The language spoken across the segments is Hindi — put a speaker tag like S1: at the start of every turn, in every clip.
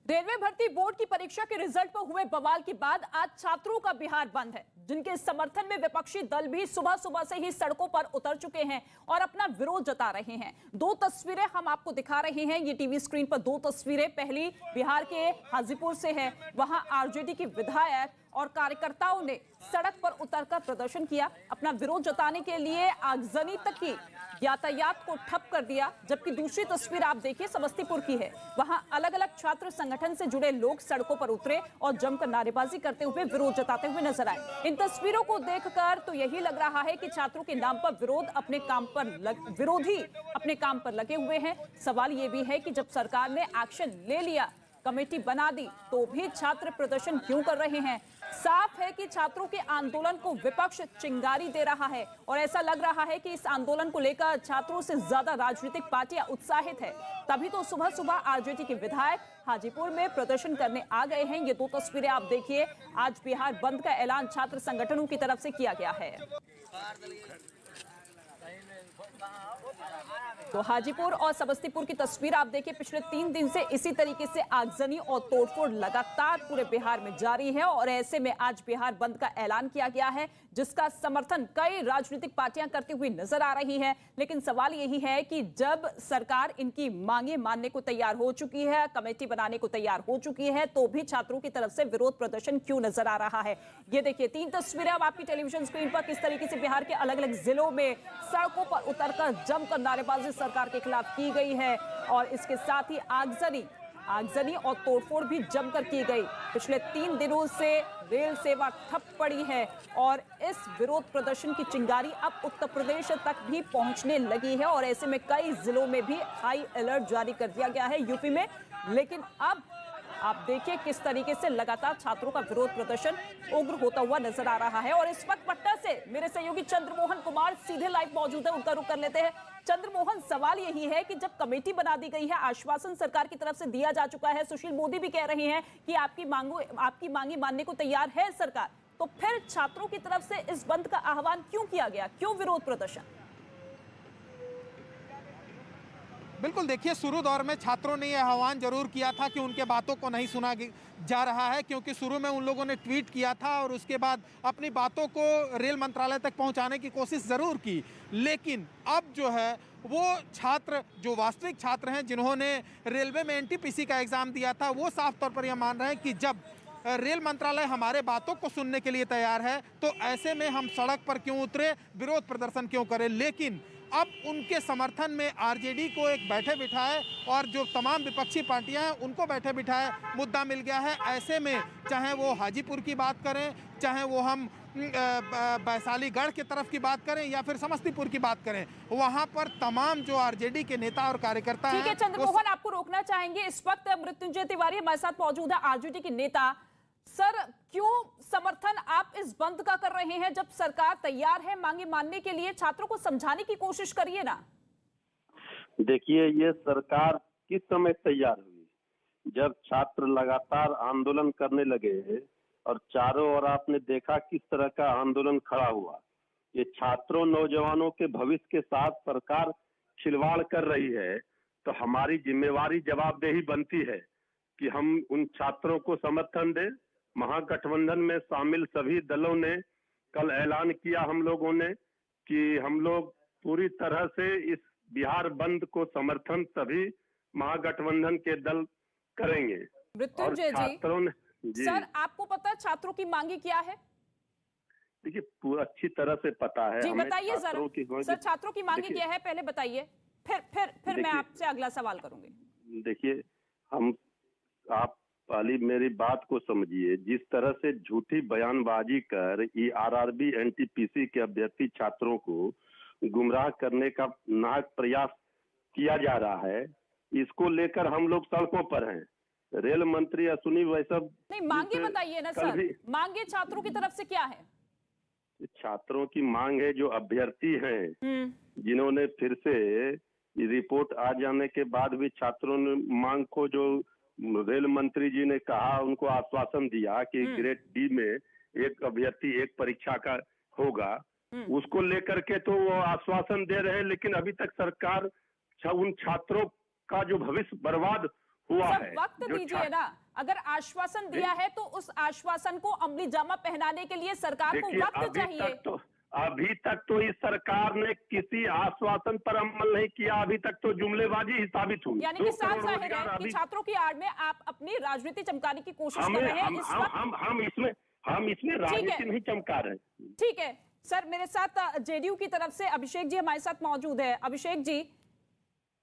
S1: रेलवे भर्ती बोर्ड की परीक्षा के रिजल्ट पर हुए बवाल के बाद आज छात्रों का बिहार बंद है, जिनके समर्थन में विपक्षी दल भी सुबह सुबह से ही सड़कों पर उतर चुके हैं और अपना विरोध जता रहे हैं। दो तस्वीरें हम आपको दिखा रहे हैं, ये टीवी स्क्रीन पर दो तस्वीरें। पहली बिहार के हाजीपुर से है, वहां आरजेडी की विधायक और कार्यकर्ताओं ने सड़क पर उतरकर प्रदर्शन किया, अपना विरोध जताने के लिए आगजनी तक की, यातायात को ठप कर दिया। जबकि दूसरी तस्वीर आप देखिए समस्तीपुर की है, वहां अलग अलग छात्र संगठन से जुड़े लोग सड़कों पर उतरे और जमकर नारेबाजी करते हुए विरोध जताते हुए नजर आए। इन तस्वीरों को देखकर तो यही लग रहा है कि छात्रों के नाम पर विरोधी अपने काम पर लगे हुए हैं। सवाल यह भी है कि जब सरकार ने एक्शन ले लिया, कमेटी बना दी, तो भी छात्र प्रदर्शन क्यों कर रहे हैं? साफ है कि छात्रों के आंदोलन को विपक्ष चिंगारी दे रहा है और ऐसा लग रहा है कि इस आंदोलन को लेकर छात्रों से ज्यादा राजनीतिक पार्टियां उत्साहित है। तभी तो सुबह सुबह आरजेडी के विधायक हाजीपुर में प्रदर्शन करने आ गए हैं। ये दो तस्वीरें आप देखिए, आज बिहार बंद का ऐलान छात्र संगठनों की तरफ से किया गया है। तो हाजीपुर और समस्तीपुर की तस्वीर आप देखिए, पिछले 3 दिन से इसी तरीके से आगजनी और तोड़फोड़ लगातार पूरे बिहार में जारी है और ऐसे में आज बिहार बंद का ऐलान किया गया है, जिसका समर्थन कई राजनीतिक पार्टियां करती हुई नजर आ रही हैं। लेकिन सवाल यही है कि जब सरकार इनकी मांगे मानने को तैयार हो चुकी है, कमेटी बनाने को तैयार हो चुकी है, तो भी छात्रों की तरफ से विरोध प्रदर्शन क्यों नजर आ रहा है? ये देखिए 3 तस्वीरें अब आपकी टेलीविजन स्क्रीन पर, किस तरीके से बिहार के अलग अलग जिलों में सड़कों पर उतरकर जमकर नारेबाजी सरकार के खिलाफ की गई है और इसके साथ ही आगजनी और तोड़फोड़ भी जमकर की गई। पिछले 3 दिनों से रेल सेवा ठप पड़ी है और इस विरोध प्रदर्शन की चिंगारी अब उत्तर प्रदेश तक भी पहुंचने लगी है और ऐसे में कई जिलों में भी हाई अलर्ट जारी कर दिया गया है यूपी में। लेकिन अब आप देखिए किस तरीके से लगातार छात्रों का विरोध प्रदर्शन उग्र होता हुआ नजर आ रहा है। और इस वक्त पटना से मेरे सहयोगी चंद्रमोहन कुमार सीधे लाइव मौजूद है, उनका रुख कर लेते हैं। चंद्रमोहन, सवाल यही है कि जब कमेटी बना दी गई है, आश्वासन सरकार की तरफ से दिया जा चुका है, सुशील मोदी भी कह रहे हैं कि आपकी मांगे मानने को तैयार है सरकार, तो फिर छात्रों की तरफ से इस बंद का आह्वान क्यों किया गया? क्यों विरोध प्रदर्शन?
S2: बिल्कुल, देखिए शुरू दौर में छात्रों ने यह आह्वान जरूर किया था कि उनके बातों को नहीं सुना जा रहा है, क्योंकि शुरू में उन लोगों ने ट्वीट किया था और उसके बाद अपनी बातों को रेल मंत्रालय तक पहुंचाने की कोशिश जरूर की। लेकिन अब जो है वो छात्र, जो वास्तविक छात्र हैं जिन्होंने रेलवे में एनटीपीसी का एग्जाम दिया था, वो साफ तौर पर यह मान रहे हैं कि जब रेल मंत्रालय हमारे बातों को सुनने के लिए तैयार है, तो ऐसे में हम सड़क पर क्यों उतरे, विरोध प्रदर्शन क्यों करें। लेकिन अब उनके समर्थन में आरजेडी को एक बैठे बिठाए और जो तमाम विपक्षी पार्टियां हैं उनको बैठे बिठाए मुद्दा मिल गया है। ऐसे में चाहे वो हाजीपुर की बात करें, चाहे वो हम वैशालीगढ़ की तरफ की बात करें या फिर समस्तीपुर की बात करें, वहां पर तमाम जो आरजेडी के नेता और कार्यकर्ता हैं।
S1: ठीक है चंद्रमोहन, आपको रोकना चाहेंगे, इस वक्त मृत्युंजय तिवारी हमारे साथ मौजूद है, आरजेडी के नेता। सर, क्यों समर्थन आप इस बंद का कर रहे हैं जब सरकार तैयार है मांगे मानने के लिए? छात्रों को समझाने की कोशिश करिए ना।
S3: देखिए, ये सरकार किस समय तैयार हुई? जब छात्र लगातार आंदोलन करने लगे और चारों ओर आपने देखा किस तरह का आंदोलन खड़ा हुआ। ये छात्रों, नौजवानों के भविष्य के साथ सरकार खिलवाड़ कर रही है, तो हमारी जिम्मेवारी, जवाबदेही बनती है कि हम उन छात्रों को समर्थन दें। महागठबंधन में शामिल सभी दलों ने कल ऐलान किया हम लोगों ने कि हम लोग पूरी तरह से इस बिहार बंद को समर्थन सभी महागठबंधन के दल करेंगे।
S1: मृत्युंजय जी, सर आपको पता है छात्रों की मांगे क्या है?
S3: देखिए, पूरा अच्छी तरह से पता है।
S1: जी बताइए जरा सर, छात्रों की मांगे क्या है, पहले बताइए, फिर मैं आपसे अगला सवाल करूंगी।
S3: देखिए, आप पहली मेरी बात को समझिए। जिस तरह से झूठी बयानबाजी कर आरआरबी एनटीपीसी के अभ्यर्थी छात्रों को गुमराह करने का नाहक प्रयास किया जा रहा है, इसको लेकर हम लोग सड़कों पर हैं। रेल मंत्री अश्विनी वैष्णव,
S1: नहीं मांगे बताइए ना सर, मांगे छात्रों की तरफ से क्या है?
S3: छात्रों की मांग है, जो अभ्यर्थी हैं जिन्होंने फिर से रिपोर्ट आ जाने के बाद भी छात्रों ने मांग को, जो रेल मंत्री जी ने कहा, उनको आश्वासन दिया कि ग्रेड डी में एक अभ्यर्थी एक परीक्षा का होगा, उसको लेकर के तो वो आश्वासन दे रहे हैं। लेकिन अभी तक सरकार उन छात्रों का जो भविष्य बर्बाद हुआ
S1: सर
S3: है।
S1: वक्त
S3: जो
S1: दीजिए ना, अगर आश्वासन दिया है तो उस आश्वासन को अमली जामा पहनाने के लिए सरकार को
S3: देखिए,
S1: वक्त चाहिए।
S3: अभी तक तो इस सरकार ने किसी आश्वासन पर अमल नहीं किया। अभी तक तो जुमलेबाजी ही साबित हुई।
S1: यानी कि साफ जाहिर है कि छात्रों की आड़ में आप अपनी राजनीति चमकाने की कोशिश कर रहे हैं इस वक्त।
S3: हम इसमें राजनीति नहीं चमका रहे।
S1: ठीक है सर, मेरे साथ जेडीयू की तरफ से अभिषेक जी हमारे साथ मौजूद है। अभिषेक जी,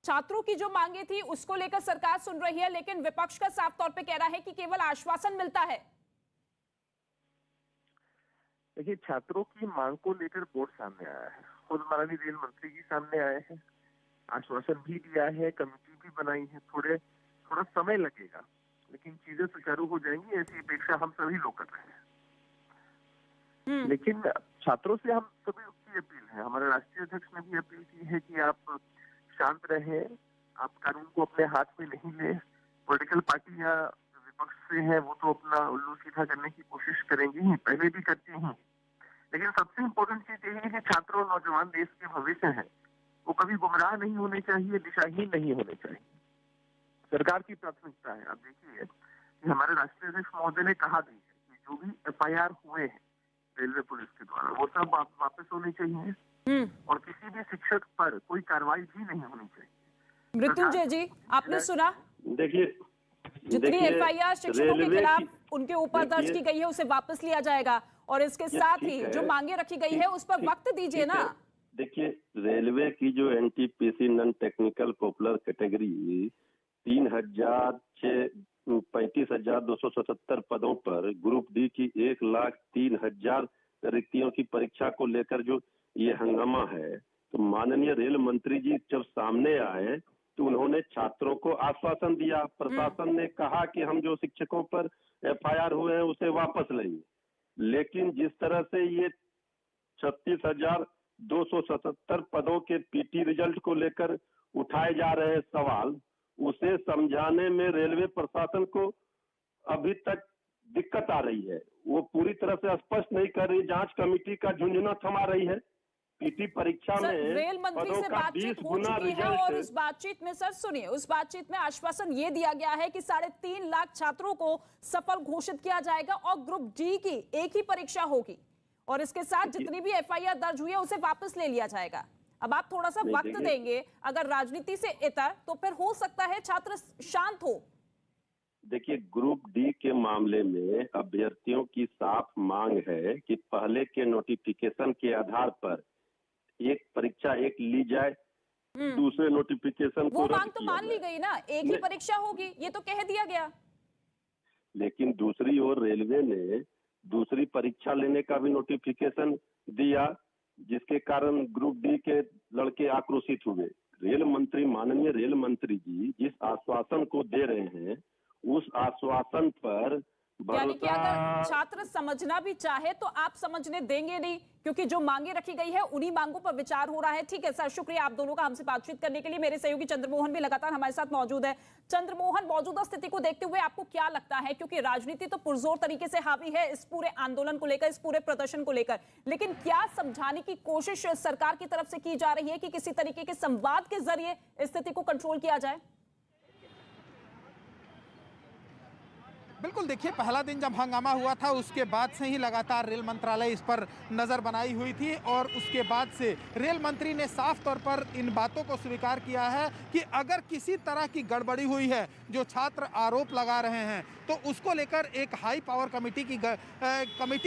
S1: छात्रों की जो मांगे थी उसको लेकर सरकार सुन रही है, लेकिन विपक्ष का साफ तौर पे कह रहा है कि केवल आश्वासन मिलता है।
S4: देखिए, छात्रों की मांग को लेकर बोर्ड सामने आया है, खुद माननीय रेल मंत्री जी सामने आए हैं, आश्वासन भी दिया है, कमेटी भी बनाई है। थोड़ा समय लगेगा, लेकिन चीजें सुचारू हो जाएंगी, ऐसी अपेक्षा हम सभी लोग कर रहे हैं। लेकिन छात्रों से हम सभी की अपील है, हमारे राष्ट्रीय अध्यक्ष ने भी अपील की है कि आप शांत रहे, आप कानून को अपने हाथ में नहीं ले। पॉलिटिकल पार्टी या विपक्ष से है वो तो अपना उल्लू सीधा करने की कोशिश करेंगे ही, पहले भी करती हैं। लेकिन सबसे इम्पोर्टेंट चीज यही है कि छात्र और नौजवान देश के भविष्य हैं, वो कभी गुमराह नहीं होने चाहिए, दिशाहीन नहीं होने चाहिए। सरकार की प्राथमिकता है। अब देखिए कि हमारे राष्ट्रीय अध्यक्ष महोदय ने कहा भी है कि जो भी FIR हुए हैं रेलवे पुलिस के द्वारा वो सब वापस होने चाहिए और किसी भी शिक्षक पर कोई कार्रवाई भी नहीं होनी चाहिए।
S1: मृत्युंजय जी, आपने सुना?
S3: देखिए,
S1: जितनी FIR शिक्षकों के खिलाफ उनके ऊपर दर्ज की गई है उसे वापस लिया जाएगा, और इसके साथ ही जो मांगे रखी गई है उस पर वक्त दीजिए ना।
S3: देखिए, रेलवे की जो NTPC non technical popular category 35,277 पदों पर ग्रुप डी की 1,03,000 रिक्तियों की परीक्षा को लेकर जो ये हंगामा है, तो माननीय रेल मंत्री जी जब सामने आए तो उन्होंने छात्रों को आश्वासन दिया। प्रशासन ने कहा कि हम जो शिक्षकों पर FIR हुए हैं उसे वापस लेंगे, लेकिन जिस तरह से ये 36,277 पदों के PT रिजल्ट को लेकर उठाए जा रहे हैं सवाल, उसे समझाने में रेलवे प्रशासन को अभी तक दिक्कत आ रही है। वो पूरी तरह से स्पष्ट नहीं कर रही, जांच कमेटी का झुंझुना थमा रही है। PT परीक्षा में
S1: रेल मंत्री से बातचीत हो चुकी है और उस बातचीत में सर सुनिए, उस बातचीत में आश्वासन ये दिया गया है कि 3.5 लाख छात्रों को सफल घोषित किया जाएगा और ग्रुप डी की एक ही परीक्षा होगी, और इसके साथ जितनी भी FIR दर्ज हुई है उसे वापस ले लिया जाएगा। अब आप थोड़ा सा वक्त देंगे, अगर राजनीति से इतर तो फिर हो सकता है छात्र शांत हो।
S3: देखिए, ग्रुप डी के मामले में अभ्यर्थियों की साफ मांग है कि पहले के नोटिफिकेशन के आधार पर एक परीक्षा एक ली जाए, दूसरे नोटिफिकेशन को
S1: वो मांग तो मान ली गई ना, एक ही परीक्षा होगी, ये तो कह दिया गया।
S3: लेकिन दूसरी ओर रेलवे ने दूसरी परीक्षा लेने का भी नोटिफिकेशन दिया, जिसके कारण ग्रुप डी के लड़के आक्रोशित हुए। रेल मंत्री, माननीय रेल मंत्री जी जिस आश्वासन को दे रहे हैं उस आश्वासन पर
S1: यानी कि अगर छात्र समझना भी चाहे तो आप समझने देंगे नहीं, क्योंकि जो मांगे रखी गई है उन्हीं मांगों पर विचार हो रहा है। ठीक है सर, शुक्रिया आप दोनों का हमसे बातचीत करने के लिए। मेरे सहयोगी चंद्रमोहन भी लगातार हमारे साथ मौजूद है। चंद्रमोहन, मौजूदा स्थिति को देखते हुए आपको क्या लगता है, क्योंकि राजनीति तो पुरजोर तरीके से हावी है इस पूरे आंदोलन को लेकर, इस पूरे प्रदर्शन को लेकर, लेकिन क्या समझाने की कोशिश सरकार की तरफ से की जा रही है कि किसी तरीके के संवाद के जरिए स्थिति को कंट्रोल किया जाए?
S2: बिल्कुल, देखिए, पहला दिन जब हंगामा हुआ था उसके बाद से ही लगातार रेल मंत्रालय इस पर नज़र बनाई हुई थी, और उसके बाद से रेल मंत्री ने साफ तौर पर इन बातों को स्वीकार किया है कि अगर किसी तरह की गड़बड़ी हुई है, जो छात्र आरोप लगा रहे हैं, तो उसको लेकर एक हाई पावर कमेटी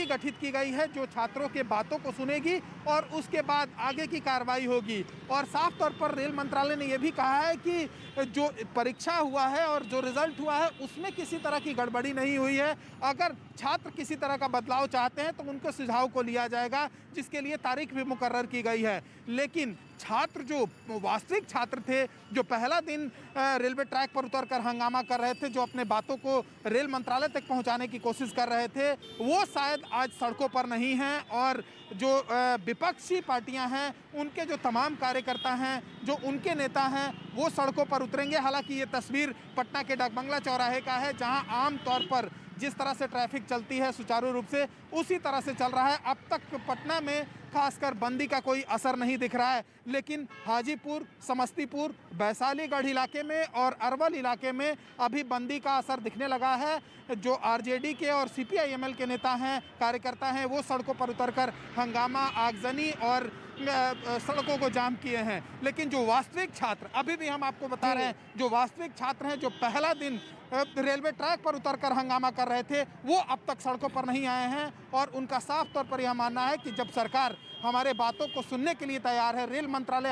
S2: गठित की गई है जो छात्रों के बातों को सुनेगी और उसके बाद आगे की कार्रवाई होगी। और साफ तौर पर रेल मंत्रालय ने यह भी कहा है कि जो परीक्षा हुआ है और जो रिजल्ट हुआ है उसमें किसी तरह की गड़बड़ी नहीं हुई है। अगर छात्र किसी तरह का बदलाव चाहते हैं तो उनको सुझाव को लिया जाएगा, जिसके लिए तारीख भी मुकर्रर की गई है। लेकिन छात्र, जो वास्तविक छात्र थे, जो पहला दिन रेलवे ट्रैक पर उतरकर हंगामा कर रहे थे, जो अपने बातों को रेल मंत्रालय तक पहुंचाने की कोशिश कर रहे थे, वो शायद आज सड़कों पर नहीं हैं। और जो विपक्षी पार्टियां हैं, उनके जो तमाम कार्यकर्ता हैं, जो उनके नेता हैं, वो सड़कों पर उतरेंगे। हालांकि ये तस्वीर पटना के डाकबंगला चौराहे का है, जहां आम तौर पर जिस तरह से ट्रैफिक चलती है सुचारू रूप से, उसी तरह से चल रहा है। अब तक पटना में खासकर बंदी का कोई असर नहीं दिख रहा है। लेकिन हाजीपुर, समस्तीपुर, वैशालीगढ़ इलाके में और अरवल इलाके में अभी बंदी का असर दिखने लगा है। जो आरजेडी के और सीपीआईएमएल के नेता हैं, कार्यकर्ता हैं, वो सड़कों पर उतरकर हंगामा, आगजनी और सड़कों को जाम किए हैं। लेकिन जो वास्तविक छात्र, अभी भी हम आपको बता रहे हैं, जो वास्तविक छात्र हैं, जो पहला दिन रेलवे ट्रैक पर उतरकर हंगामा कर रहे थे, वो अब तक सड़कों पर नहीं आए हैं। और उनका साफ तौर पर यह मानना है कि जब सरकार हमारे बातों को सुनने के लिए तैयार है, रेल मंत्रालय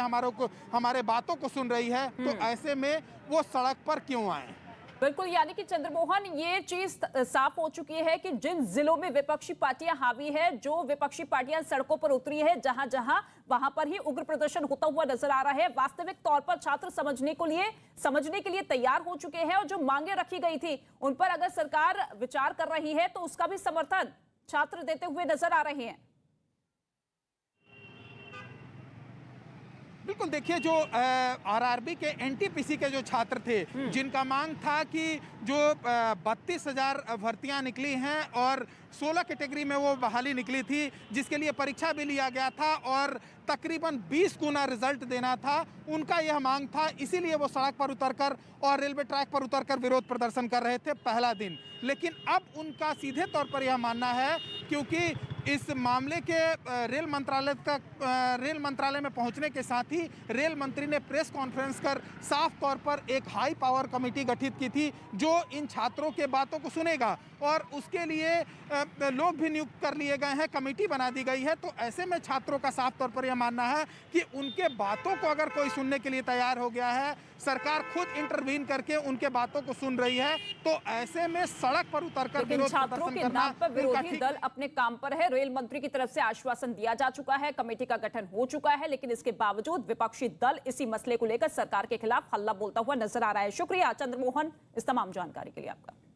S2: हमारे बातों को सुन रही है, तो ऐसे में वो सड़क पर क्यों आए।
S1: बिल्कुल, यानी कि चंद्रमोहन, ये चीज साफ हो चुकी है कि जिन जिलों में विपक्षी पार्टियां हावी है, जो विपक्षी पार्टियां सड़कों पर उतरी है, जहां जहां वहां पर ही उग्र प्रदर्शन होता हुआ नजर आ रहा है। वास्तविक तौर पर छात्र समझने के लिए तैयार हो चुके हैं और जो मांगे रखी गई थी उन पर अगर सरकार विचार कर रही है तो उसका भी समर्थन छात्र देते हुए नजर आ रहे हैं।
S2: बिल्कुल, देखिए, जो आरआरबी के एनटीपीसी के जो छात्र थे, जिनका मांग था कि जो 32,000 भर्तियां निकली हैं और 16 कैटेगरी में वो बहाली निकली थी, जिसके लिए परीक्षा भी लिया गया था और तकरीबन 20 गुना रिजल्ट देना था, उनका यह मांग था। इसीलिए वो सड़क पर उतरकर और रेलवे ट्रैक पर उतरकर विरोध प्रदर्शन कर रहे थे पहला दिन। लेकिन अब उनका सीधे तौर पर यह मानना है, क्योंकि इस मामले के रेल मंत्रालय में पहुंचने के साथ ही रेल मंत्री ने प्रेस कॉन्फ्रेंस कर साफ तौर पर एक हाई पावर कमेटी गठित की थी, जो इन छात्रों के बातों को सुनेगा और उसके लिए लोग भी नियुक्त कर लिए गए हैं, कमेटी बना दी गई है। तो ऐसे में छात्रों का साफ तौर पर यह मानना है कि उनके बातों को अगर कोई सुनने के लिए तैयार हो गया है, सरकार खुद इंटरवीन करके उनके बातों को सुन रही है, तो ऐसे में सड़क पर उतरकर विरोध
S1: छात्रों के नाम पर विरोधी दल अपने काम पर है। रेल मंत्री की तरफ से आश्वासन दिया जा चुका है, कमेटी का गठन हो चुका है, लेकिन इसके बावजूद विपक्षी दल इसी मसले को लेकर सरकार के खिलाफ हल्ला बोलता हुआ नजर आ रहा है। शुक्रिया चंद्रमोहन इस तमाम जानकारी के लिए आपका।